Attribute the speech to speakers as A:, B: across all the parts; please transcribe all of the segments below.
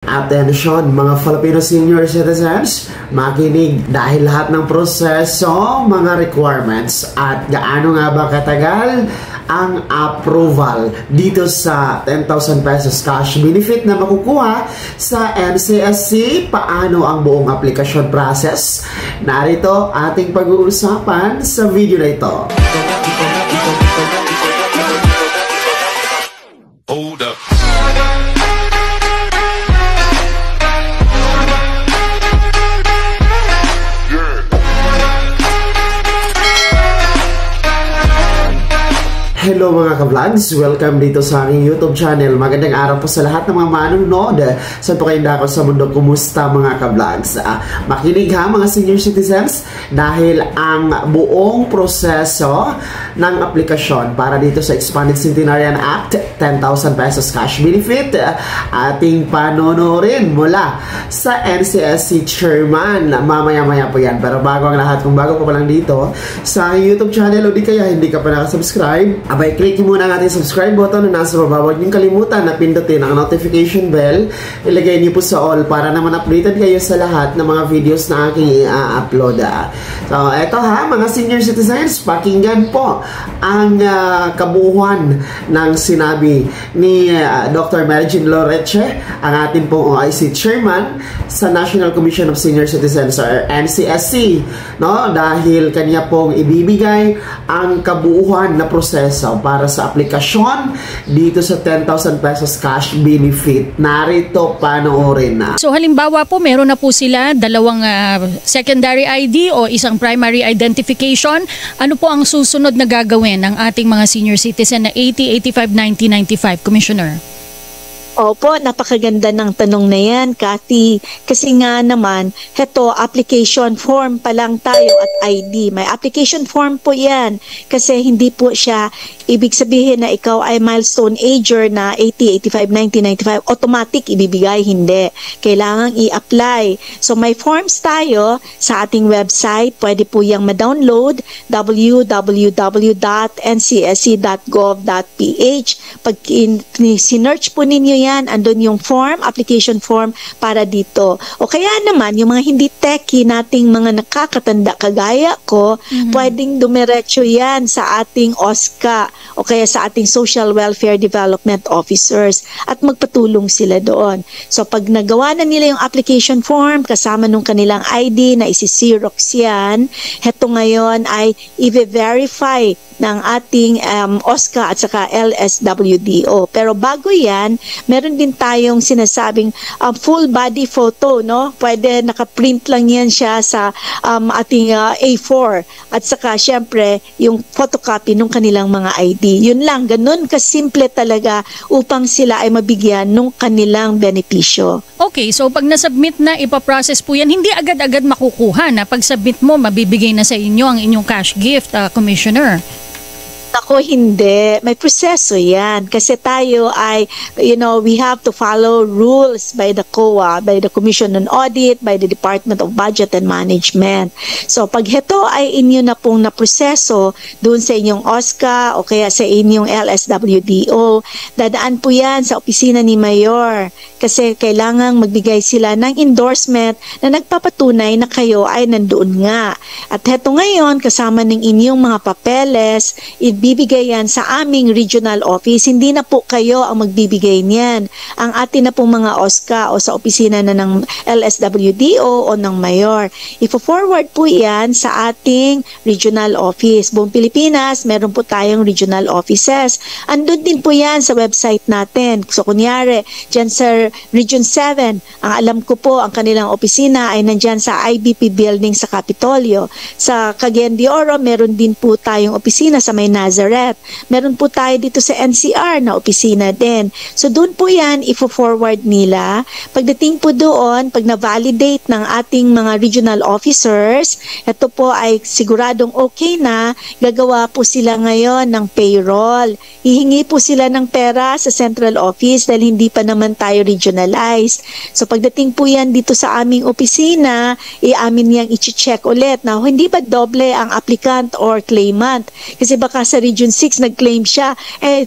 A: Atensyon mga Filipino senior citizens, makinig dahil lahat ng proseso, mga requirements at gaano nga ba katagal ang approval dito sa 10,000 pesos cash benefit na makukuha sa NCSC, paano ang buong application process. Narito ating pag-uusapan sa video na ito.
B: Hold up.
A: Hello mga ka-vlogs! Welcome dito sa aking YouTube channel. Magandang araw po sa lahat ng mga manonood. Saan po kayong dako sa mundo? Kumusta mga ka-vlogs? Makinig ha mga senior citizens dahil ang buong proseso ng aplikasyon para dito sa Expanded Centenarian Act 10,000 pesos cash benefit ating panonoodin mula sa NCSC Chairman. Mamaya-maya po yan. Pero bago ang lahat, kung bago po pa lang dito sa aking YouTube channel o di kaya hindi ka pa nakasubscribe, abay, click muna ang ating subscribe button na nasa baba. Huwag niyong kalimutan na pindutin ang notification bell. Ilagay niyo po sa all para naman updated kayo sa lahat ng mga videos na aking i-upload. So, eto ha, mga senior citizens, pakinggan po ang kabuuan ng sinabi ni Dr. Mary Jean Loreche, ang ating pong OIC Chairman sa National Commission of Senior Citizens or NCSC, no? Dahil kanya pong ibibigay ang kabuuan na proseso para sa aplikasyon dito sa 10,000 pesos cash benefit. Narito, panoorin na.
C: So halimbawa po, meron na po sila dalawang secondary ID o isang primary identification. Ano po ang susunod na gagawin ng ating mga senior citizen na 80, 85, 90, 95, Commissioner?
D: Opo, napakaganda ng tanong na yan, Cathy. Kasi nga naman, heto, application form pa lang tayo at ID. May application form po yan. Kasi hindi po siya, ibig sabihin na ikaw ay milestone ager na 80, 85, 90, 95, automatic ibibigay, hindi. Kailangan i-apply. So may forms tayo sa ating website. Pwede po yung ma-download, www.ncsc.gov.ph. Pag sinearch po ninyo yan, andun yung form, application form para dito. O kaya naman, yung mga hindi techie nating mga nakakatanda kagaya ko, pwedeng dumiretso yan sa ating OSCA o kaya sa ating Social Welfare Development Officers at magpatulong sila doon. So pag nagawa na nila yung application form, kasama nung kanilang ID na isi-xerox yan, heto ngayon ay i-verify ng ating OSCA at saka LSWDO. Pero bago yan, meron din tayong sinasabing full body photo, no? Pwede nakaprint lang yan siya sa ating A4 at saka syempre yung photocopy ng kanilang mga ID. Yun lang, ganun kasimple talaga upang sila ay mabigyan ng kanilang benepisyo.
C: Okay, so pag nasubmit na, ipaprocess po yan, hindi agad-agad makukuha na pag submit mo, mabibigay na sa inyo ang inyong cash gift, Commissioner.
D: Ako hindi. May proseso yan. Kasi tayo ay, we have to follow rules by the COA, by the Commission on Audit, by the Department of Budget and Management. So, pag ito ay inyo na pong naproseso doon sa inyong OSCA o kaya sa inyong LSWDO, dadaan po yan sa opisina ni Mayor. Kasi kailangang magbigay sila ng endorsement na nagpapatunay na kayo ay nandoon nga. At heto ngayon, kasama ng inyong mga papeles, ibibigay yan sa aming regional office. Hindi na po kayo ang magbibigay niyan. Ang atin na pong mga OSCA o sa opisina na ng LSWDO o ng Mayor. Ifo-forward po yan sa ating regional office. Buong Pilipinas, meron po tayong regional offices. Andun din po yan sa website natin. So kunyari, dyan sa Region 7, ang alam ko po, ang kanilang opisina ay nandyan sa IBP building sa Capitolio. Sa Cagayan de Oro, meron din po tayong opisina sa May Nazareth. Meron po tayo dito sa NCR na opisina din. So doon po yan, ifo-forward nila. Pagdating po doon, pag na-validate ng ating mga regional officers, ito po ay siguradong okay na, gagawa po sila ngayon ng payroll. Hihingi po sila ng pera sa central office dahil hindi pa naman tayo regionalized. So pagdating po yan dito sa aming opisina, amin yang i-check ulit na hindi ba doble ang applicant or claimant. Kasi baka sa sa Region 6, nag-claim siya.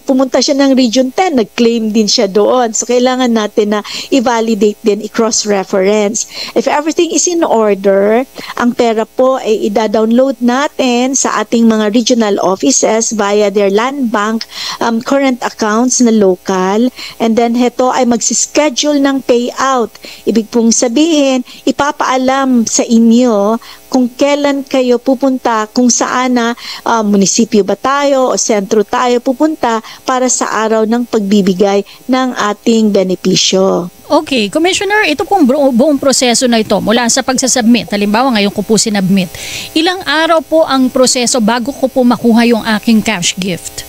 D: Pumunta siya ng Region 10, nag-claim din siya doon. So, kailangan natin na i-validate din, i-cross-reference. If everything is in order, ang pera po ay ida-download natin sa ating mga regional offices via their land bank current accounts na local. And then, heto ay magsischedule ng payout. Ibig pong sabihin, ipapaalam sa inyo kung kailan kayo pupunta, kung saan na munisipyo ba tayo o sentro tayo pupunta para sa araw ng pagbibigay ng ating benepisyo.
C: Okay, Commissioner, ito pong buong proseso na ito mula sa pagsasubmit, halimbawa ngayon ko po sinubmit, ilang araw po ang proseso bago ko po makuha yung aking cash gift?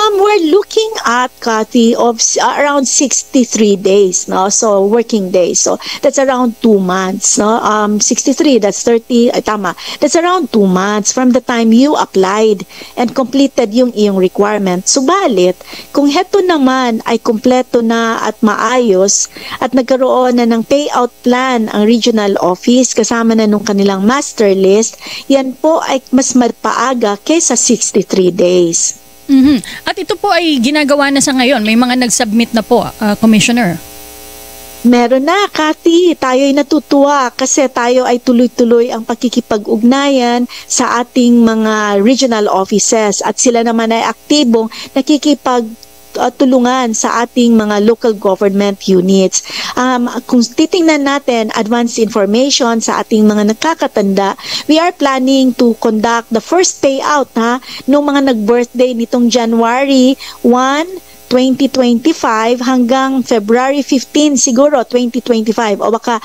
D: We're looking at, Kathy, of around 63 days, no? So, working days. So, that's around 2 months, no? 63, that's 30, tama. That's around 2 months from the time you applied and completed yung iyong requirement. Subalit, kung heto naman ay kumpleto na at maayos at nagkaroon na ng payout plan ang regional office kasama na nung kanilang master list, yan po ay mas mapaaga kaysa 63 days.
C: At ito po ay ginagawa na sa ngayon. May mga nag-submit na po, Commissioner.
D: Meron na, Kathy. Tayo'y natutuwa kasi tayo ay tuloy-tuloy ang pakikipag-ugnayan sa ating mga regional offices at sila naman ay aktibong tulungan sa ating mga local government units. Kung titingnan natin advanced information sa ating mga nakakatanda, we are planning to conduct the first payout nung mga nag-birthday nitong January 1, 2025 hanggang February 15 siguro 2025 o baka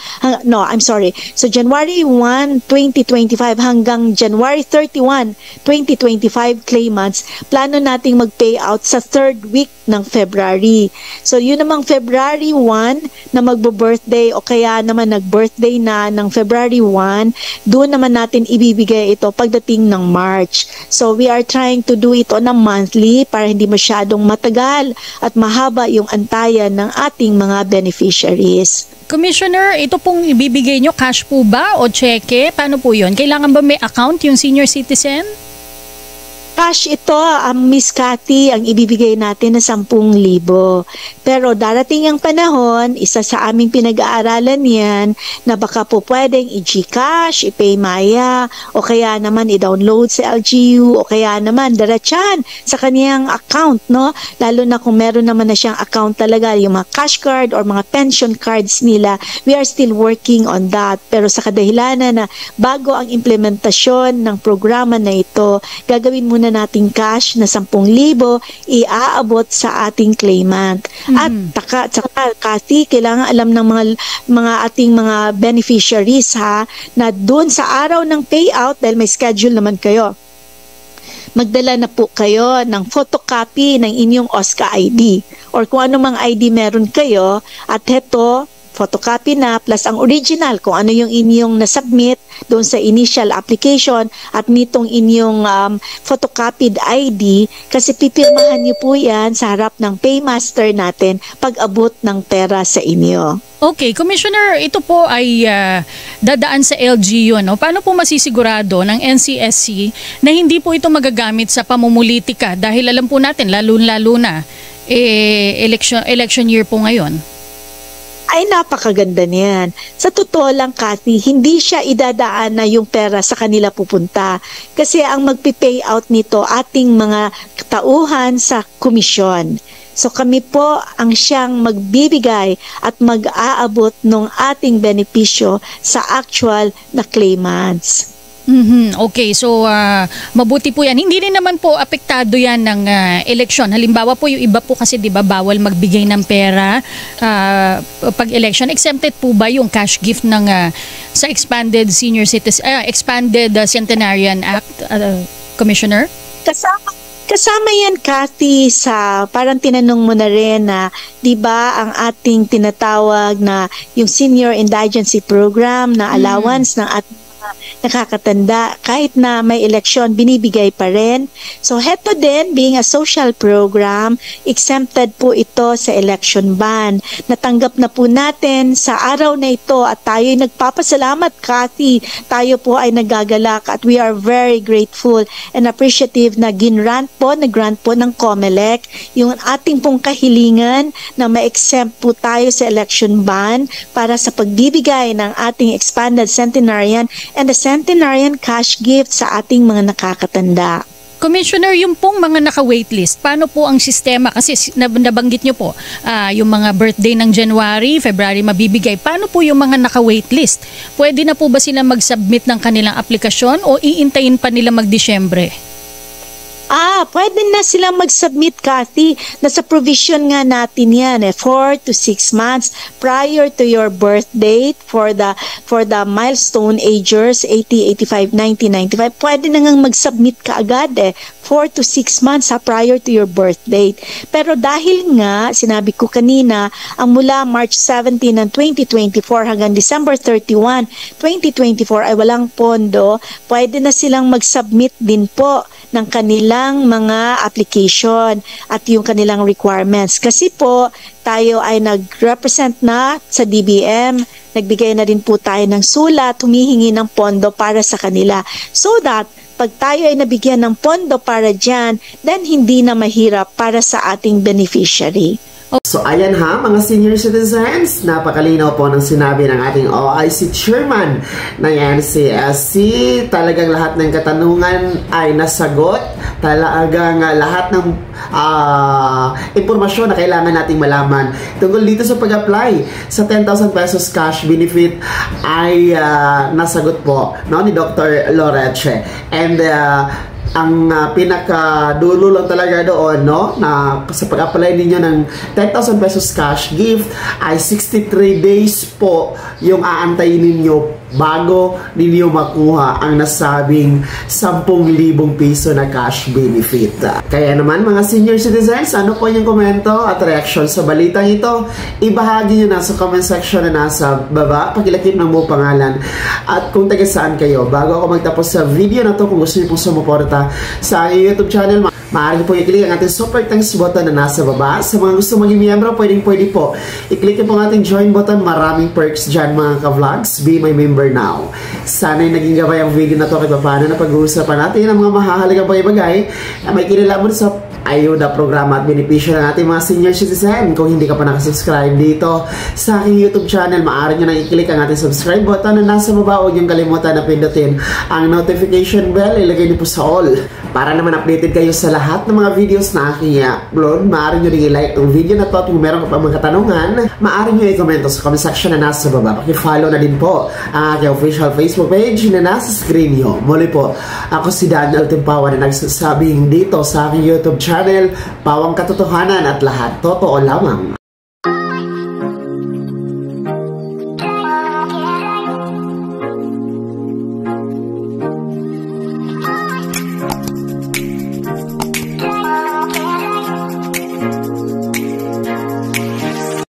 D: no, I'm sorry. So January 1, 2025 hanggang January 31, 2025 claimants, plano nating mag-payout sa third week ng February. So yun namang February 1 na magbo-birthday o kaya naman nag-birthday na ng February 1, doon naman natin ibibigay ito pagdating ng March. So we are trying to do ito na monthly para hindi masyadong matagal at mahaba yung antayan ng ating mga beneficiaries.
C: Commissioner, ito pong ibibigay nyo, cash po ba o cheque? Paano po yun? Kailangan ba may account yung senior citizen?
D: Cash ito, Miss Cathy, ang ibibigay natin na 10,000. Pero darating ang panahon, isa sa aming pinag-aaralan yan, na baka po pwedeng i-Gcash, i-Paymaya, o kaya naman i-download sa LGU, o kaya naman diretsahan sa kaniyang account, no? Lalo na kung meron naman na siyang account talaga, yung mga cash card or mga pension cards nila, we are still working on that. Pero sa kadahilanan na bago ang implementasyon ng programa na ito, gagawin muna nating cash na 10,000 iaabot sa ating claimant. At saka Kathy, kailangan alam ng mga ating mga beneficiaries na doon sa araw ng payout, dahil may schedule naman kayo, magdala na po kayo ng photocopy ng inyong OSCA ID or kung ano mang ID meron kayo at heto photocopy na plus ang original kung ano yung inyong nasubmit doon sa initial application at nitong inyong photocopied ID kasi pipirmahan niyo po yan sa harap ng paymaster natin pag abot ng pera sa inyo.
C: Okay, Commissioner, ito po ay dadaan sa LGU, no? Paano po masisigurado ng NCSC na hindi po ito magagamit sa pamumulitika dahil alam po natin lalo-lalo na election year po ngayon?
D: Ay, napakaganda niyan. Sa totoo lang, Kathy, hindi siya idadaan na yung pera sa kanila pupunta. Kasi ang magpi-payout nito ating mga tauhan sa komisyon. So kami po ang siyang magbibigay at mag-aabot ng ating benepisyo sa actual na claimants.
C: Okay, so mabuti po yan. Hindi rin naman po apektado yan ng eleksyon. Halimbawa po yung iba po kasi 'di ba bawal magbigay ng pera pag election. Exempted po ba yung cash gift ng sa expanded senior citizen expanded Centenarian Act, Commissioner?
D: Kasama yan, Kathy, sa parang tinanong mo na rin na, di ba, ang ating tinatawag na yung Senior Indigency Program na allowance ng ating nakakatanda. Kahit na may eleksyon, binibigay pa rin. So, heto din, being a social program, exempted po ito sa election ban. Natanggap na po natin sa araw na ito at tayo'y nagpapasalamat kasi tayo po ay nagagalak at we are very grateful and appreciative na nag-grant po ng COMELEC yung ating pong kahilingan na ma-exempt po tayo sa election ban para sa pagbibigay ng ating expanded centenarian and the centenarian cash gift sa ating mga nakakatanda.
C: Commissioner, yung pong mga naka-waitlist, paano po ang sistema? Kasi nabanggit nyo po, yung mga birthday ng January, February mabibigay. Paano po yung mga naka-waitlist? Pwede na po ba sila mag-submit ng kanilang aplikasyon o iintayin pa nila mag-Disyembre?
D: Pwede na silang mag-submit kasi nasa provision nga natin yan 4 to 6 months prior to your birth date for the milestone agers 80, 85, 90, 95. Pwede na ngang mag-submit ka agad 4 to 6 months prior to your birth date. Pero dahil nga, sinabi ko kanina, ang mula March 17 ng 2024 hanggang December 31, 2024 ay walang pondo, pwede na silang mag-submit din po ng kanilang mga application at yung kanilang requirements. Kasi po, tayo ay nag-represent na sa DBM, nagbigay na rin po tayo ng sulat, humihingi ng pondo para sa kanila. So that, pag tayo ay nabigyan ng pondo para dyan, then hindi na mahirap para sa ating beneficiary.
A: So ayan ha mga senior citizens, napakalinaw po ng sinabi ng ating OIC Chairman ng NCSC. Talagang lahat ng katanungan ay nasagot. Talagang lahat ng impormasyon na kailangan nating malaman tungkol dito sa pag-apply sa 10,000 pesos cash benefit ay nasagot po ni Dr. Loreche. And ang pinakadulo lang talaga doon na sa pag-apply ninyo ng 10,000 pesos cash gift ay 63 days po yung aantayin ninyo bago ninyo makuha ang nasabing 10,000 piso na cash benefit. Kaya naman mga senior citizens, ano po yung komento at reaction sa balitang ito? Ibahagi nyo na sa comment section na nasa baba, pakilakip ng mo pangalan at kung taga saan kayo. Bago ako magtapos sa video na to, kung gusto nyo pong sumuporta sa aking YouTube channel, maaari po i-click ang ating super thanks button na nasa baba. Sa mga gusto maging miyembro, pwede po. I-click po ang ating join button. Maraming perks dyan mga ka-vlogs. Be my member now. Sana'y naging gabay ang video na to kahit paano na pag-uusapan natin ang mga mahahalagang bagay na may kinalaman sa ayuda, programa at benepisyo ng ating mga senior citizen. Kung hindi ka pa nakasubscribe dito sa aking YouTube channel, maaari nyo nang i-click ang ating subscribe button na nasa baba. Huwag yung kalimutan na pindutin ang notification bell. Ilagay niyo po sa all para naman updated kayo sa lahat ng mga videos na aking i-upload. Maaari nyo rin i-like ang video na to at kung meron ka pa mga katanungan, maaari nyo i-komento sa comment section na nasa baba. Paki-follow na din po ang aking official Facebook page na nasa screen nyo. Muli po, ako si Daniel Timpawa na nagsasabing dito sa aking YouTube channel, pawang katotohanan at lahat totoo lamang.